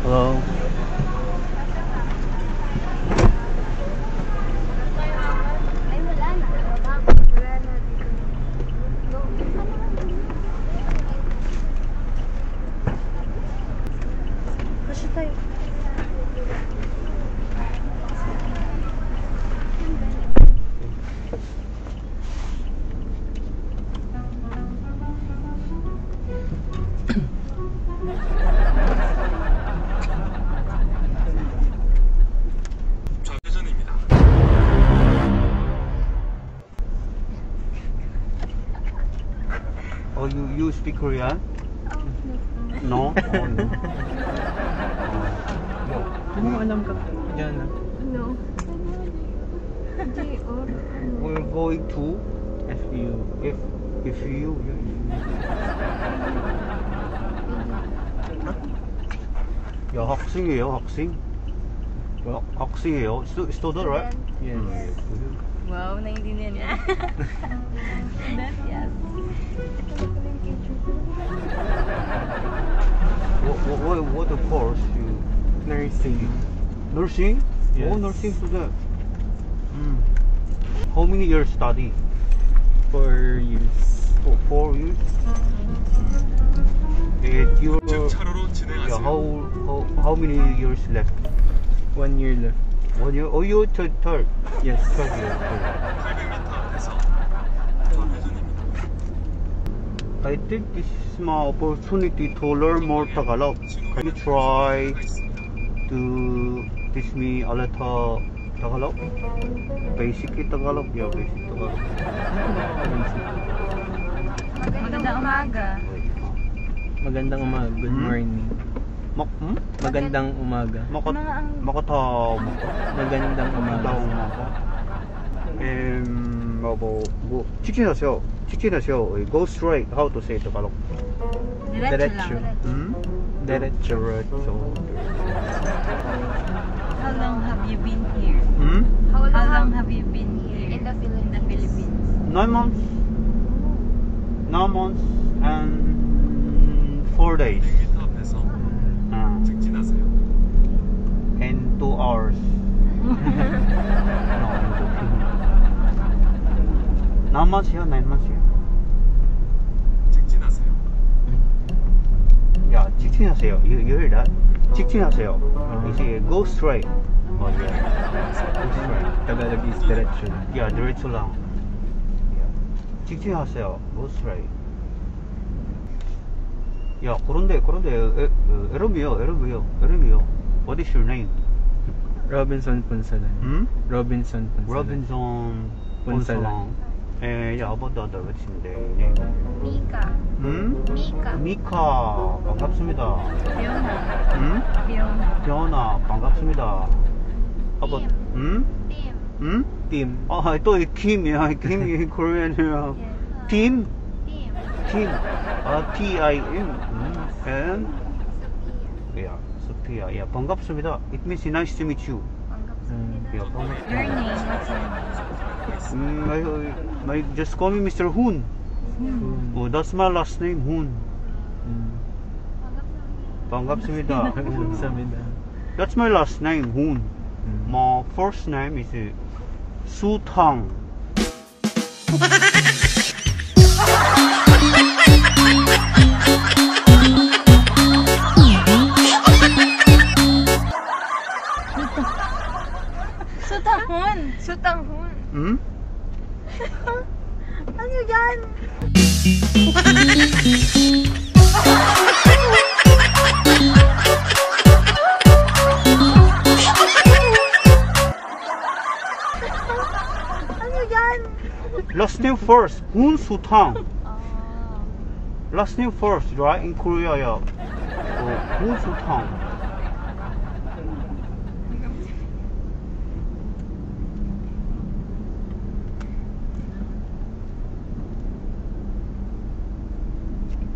Hello. Ay, wala na. Wala na dito. Kasi tayo. 좌회전입니다. Oh, you speak Korean? No? Oh, no. Ano mo alam ka? Diyan na. No. Hindi, or... We're going to FU. if you 야 학생이에요 학생? 학생이에요? Student, right? Yes. Wow, naiintindihan niya. Yes. What the course you Nursing. nursing? Yes. Oh, nursing student. How many years study? 4 years. 4 years? And you 즉 차로로 yeah, 진행하세요. how many years left? 1 year left. 1 year? Oh, you third. Yes. 12 years. 800m 앞에서 좌회전입니다. I think this is my opportunity to learn more Tagalog. Can you try to teach me a little Tagalog? Basic Tagalog? Yeah, basic Tagalog. Magandang umaga. Magandang umaga. Good morning. Magandang umaga. Magandang umaga. 뭐 직진하세요. 직진하세요. Go straight. How to say Tagalog? Diretso lang. Diretso. How long have you been here? How How long long have you been here in the Philippines? Philippines? 9 months. 9 months and 4 days. 200m 앞에서 직진하세요. And 2 hours. No, I'm joking. 9 months here? 9 months here? 직진하세요. Yeah, 직진하세요. You hear that? 직진하세요. Easy. Go straight. Oh, yeah. Go straight. Tagalog is diretso. Yeah, diretso lang. Yeah. 직진하세요. Go straight. 야, 그런데 에름이요. What is your name? Robinson Punsalan. Robinson Punsalan. Robinson Punsalan. And yeah, about the other, what's your name? Mika. Mika. 미카, 반갑습니다. Fiona. Fiona. 변아, 반갑습니다. How about, Team. Team. Oh, I thought it Kim이야. Kim in Korean. Team? Team. Team. T-I-M. And? Sophia. Yeah, Sophia. Yeah, 반갑습니다. It means nice to meet you. Banggap Yeah, Your 반갑습니다. name, what's your name? Just call me Mr. Hoon. Oh, that's my last name, Hoon. 반갑습니다. Kamsahamnida. That's my last name, Hoon. My first name is Sutang. Sutahon. Sutanghun. Hmm? Ano yan? Ano yan? Last name first, Hoon Sutang. Last name first, right? In Korea, yeah. Hoon Sutang.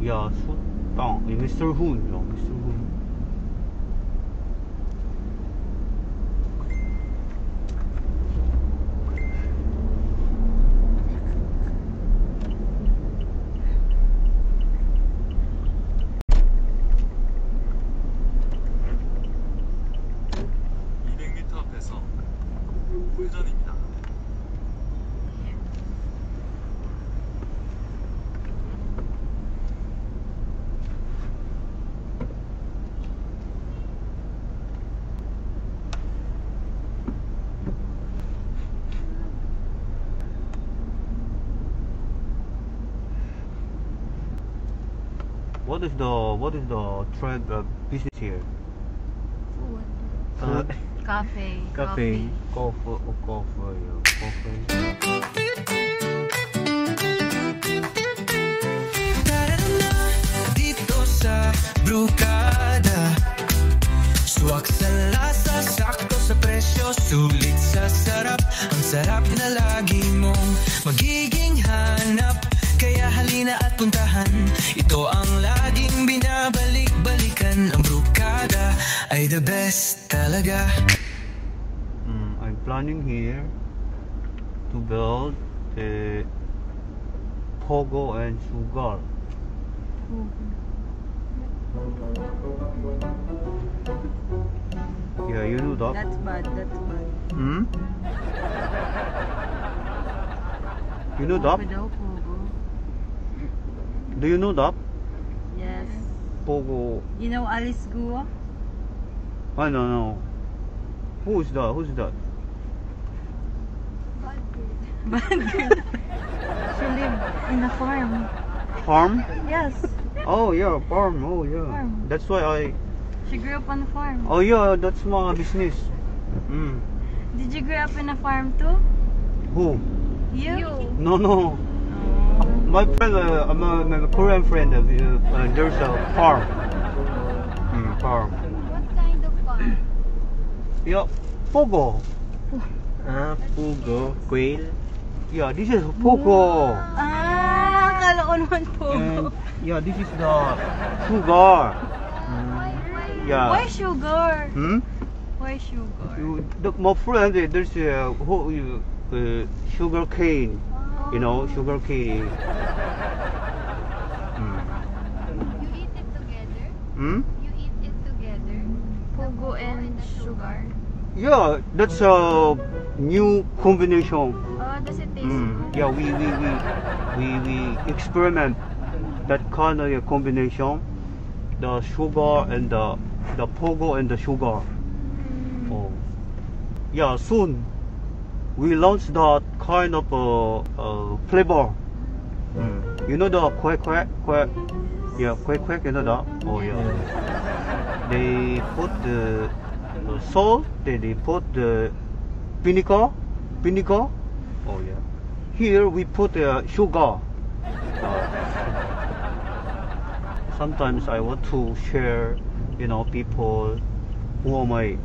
Yeah, Sutang. Mr. Hoon, yeah, Mr. Hoon. What is the trend business here? Food. Cafe. Cafe. Coffee, coffee. Dito sa Brukada, suwak sa lasa, sakto sa presyo, sulit sa sarap. Ang sarap na lagi mong magiging hanap. Kaya halina at puntahan, ito ang laging binabalik-balikan. Ang Brukada ay the best talaga. I'm planning here to build a Pogo and Sugar. Yeah, you know that. That's bad. Hmm? You know that? Daw, Pogo. Do you know that? Yes. Pogo. You know Alice Guo? I don't know. Who's that? Who's that? Bad girl. She lived in a farm. Farm? Yes. Oh yeah, farm. Oh yeah. Farm. That's why I. She grew up on a farm. Oh yeah, that's my business. Mm. Did you grow up in a farm too? Who? You? No, no. Oh. My friend, my Korean friend. There's a farm. Farm. What kind of farm? Yeah, Pogo. Pugo. Quail. Yeah, this is Pogo. Ah, akala ko naman Pogo. And yeah, this is the Sugar. Yeah. Why sugar? Hmm? Why sugar? My friend, there's sugar cane. You know, sugar cane. You eat it together? Hmm? You eat it together? Pogo and sugar. Yeah, that's a new combination. Oh, does it taste good? Yeah, we experiment that kind of a combination, the sugar and the Pogo and the sugar. Oh, yeah. Soon we launch that kind of flavor. You know the quack. Yeah, quack. You know that? Oh yeah. They put the salt. They put the vinegar. Oh yeah. Here we put sugar. Sometimes I want to share, people who am I,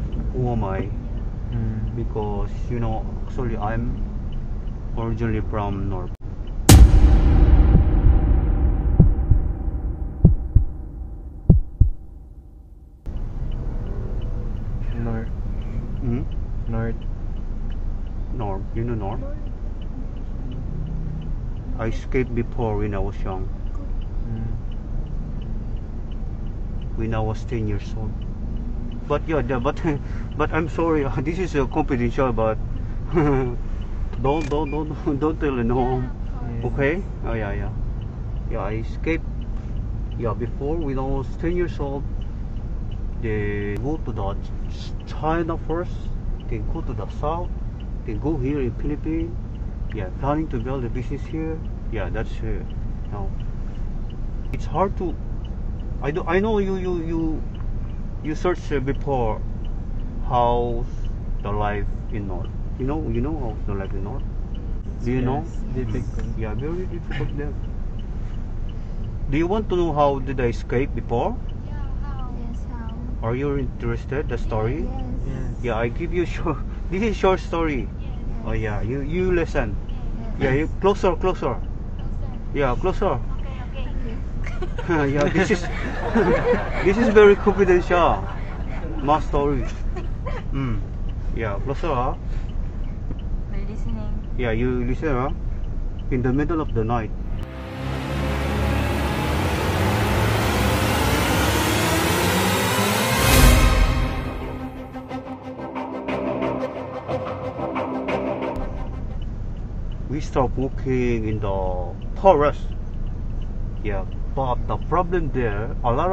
because actually I'm originally from North. North. Hmm? North. North. You know North? I escaped before when I was young. When I was 10 years old. But yeah, but I'm sorry. This is confidential. But don't tell anyone. Okay? Oh yeah. Yeah, I escaped. Yeah, before when I was 10 years old, they go to the China first. They go to the south. They go here in Philippines. Yeah, planning to build a business here. Yeah, that's no. It's hard to. I know you searched before how's the life in North. You know how's the life in North. Do you know? Difficult. Yeah, very difficult there. Do you want to know how did I escape before? Yeah, how? Yes, how? Are you interested? The story? Yes. Yeah, I give you short. This is short story. Oh yeah, you listen. Yeah, you closer. Yeah, closer. Okay. Yeah, this is this is very confidential. My story. Yeah, closer. Huh? We're listening. Yeah, you listen. Huh? In the middle of the night. We start walking in the forest. Yeah, but the problem there, a lot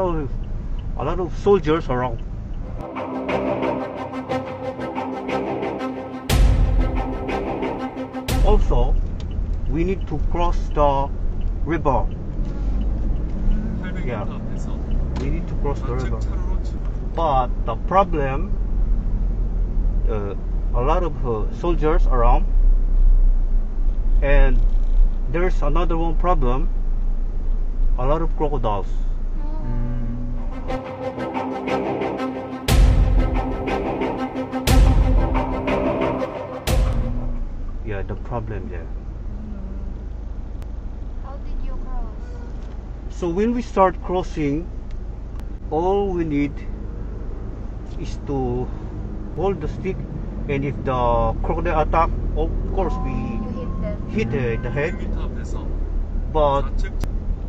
of soldiers around. Also, we need to cross the river. Yeah. 앞에서 We need to cross the river. 좌측 차로로 But the problem, a lot of soldiers around, and there's another one problem, a lot of crocodiles. Yeah, the problem there. How did you cross? So when we start crossing, all we need is to hold the stick, and if the crocodile attack, of course we You hit them. hit the head. 100m 앞에서 But 좌측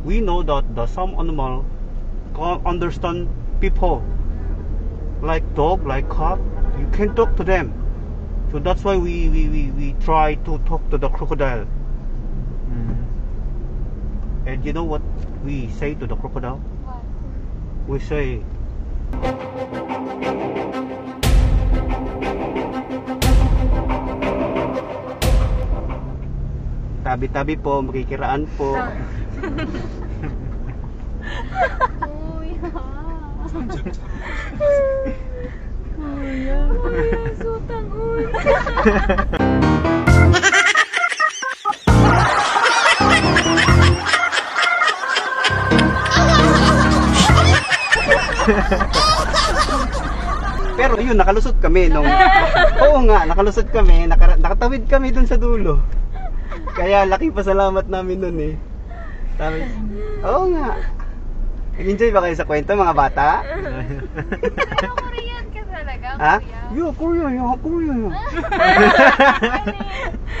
we know that some animal can't understand people, like dog, like cat. You can talk to them, so that's why we try to talk to the crocodile. And you know what we say to the crocodile? What? We say, tabi-tabi po, makikiraan po. Oh, yeah. 좌측 차로로 Sutang ulo. Pero yun, nakalusot kami nung... Oo nga, nakalusot kami, nakatawid kami dun sa dulo. Kaya laki pasalamat namin nun eh. Sabi, oo nga. Nag-enjoy ba kayo sa kwento, mga bata? Ano, Korean ka talaga? Ha? Korean? Yo, Korean, yo, Korean.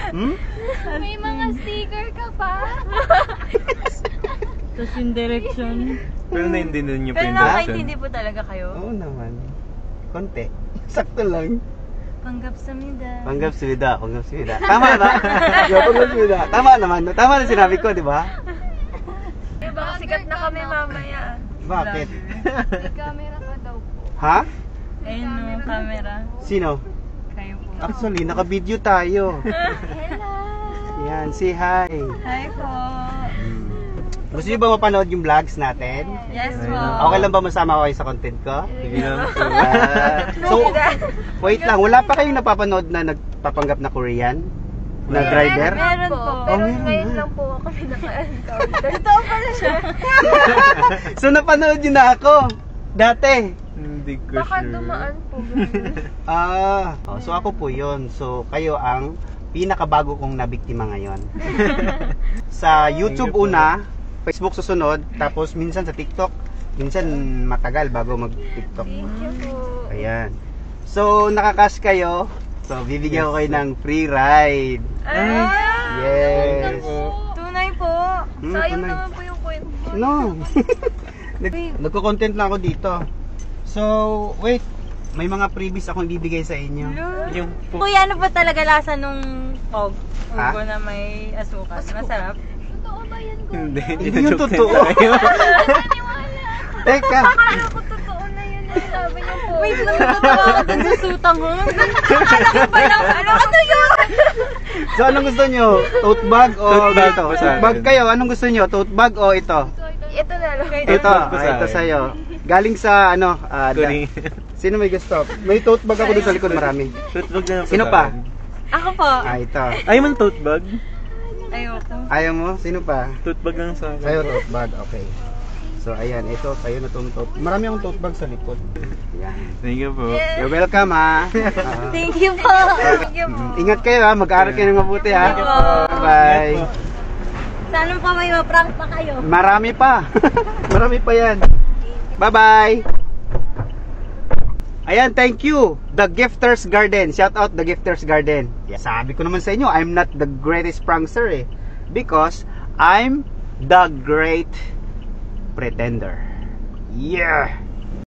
Hmm? May mga sticker ka pa? Tapos yung direction. Pero naintindihan niyo po Pero yung direction. nakakaintindi po talaga kayo. Oo naman. Konti. Sakto lang. Panggap sa mida. Panggap sumida, panggap sumida. Tama na. Yo, panggap sumida. Tama naman. Tama na sinabi ko, di ba? Eh, baka sikat na kami mamaya. Bakit? May camera ka daw po. Ha? Ayun no, camera. Sino? Kayo po. Actually, naka-video tayo. Hello! Yan, say hi. Hi po. Gusto niyo ba mapanood yung vlogs natin? Yes po. Okay lang ba masama ko kayo sa content ko? Sige lang po. So, wait lang. Wala pa kayong napapanood na nagpapanggap na Korean? Na driver? Meron po. Pero meron ngayon na. lang po kami naka-encounter. Totoo pala siya. So, napanood yun na ako. Dati. Hindi ko Baka sure. dumaan po. So ako po yun. So, kayo ang pinakabago kong nabiktima ngayon. Sa YouTube una, Facebook susunod, tapos minsan sa TikTok, minsan matagal bago mag-TikTok. Thank you po. Ayan. So, nakakash kayo. So, bibigyan ko kayo ng free ride. Yes. Tunay po. Sayang tunay. naman po yung kwento. No. Nagko-content na ako dito. So, wait. May mga freebies akong bibigay sa inyo. Yung Kuya, ano ba talaga lasa nung og? Ha? Ugo na may asukal. Masarap. Totoo ba yan ko? Hindi, Hindi yung joke totoo. lang tayo. Naniwala. Teka. Akala ko totoo na yun. Sabi niyo po. Wait lang, natawa ka dun sa sutang mo. Akala ko ba lang, ano yun? So, anong gusto nyo? Tote bag o Tote bag ito? po sa Tote bag akin. kayo. Anong gusto nyo? Tote bag o ito? Ito na lang. Ito. bag po sa Ito akin. sa'yo. Galing sa ano? Kuning. Sino may gusto? May tote bag ako doon sa likod, marami. Tote bag na lang po Sino sa pa? akin. Ako po. Ito. Ayaw mo ng tote bag? Ayoko. Ayaw mo? Sino pa? Tote bag lang sa akin. Sa'yo tote bag. Okay. So, ayan. Ito, sa'yo na itong tote. Marami akong tote bag sa likod. Ayan. Thank you po. You're welcome, ha. Thank you po. Thank you po. Ingat kayo, ha. Mag-aaral kayo ng mabuti, ha. Thank you po. Bye. Sana pa may ma-prank pa kayo. Marami pa. Marami pa yan. Bye-bye. Ayan, thank you. The Gifters Garden. Shout out The Gifters Garden. Yeah, sabi ko naman sa inyo, I'm not the greatest prankster eh. Because I'm the great pretender. Yeah.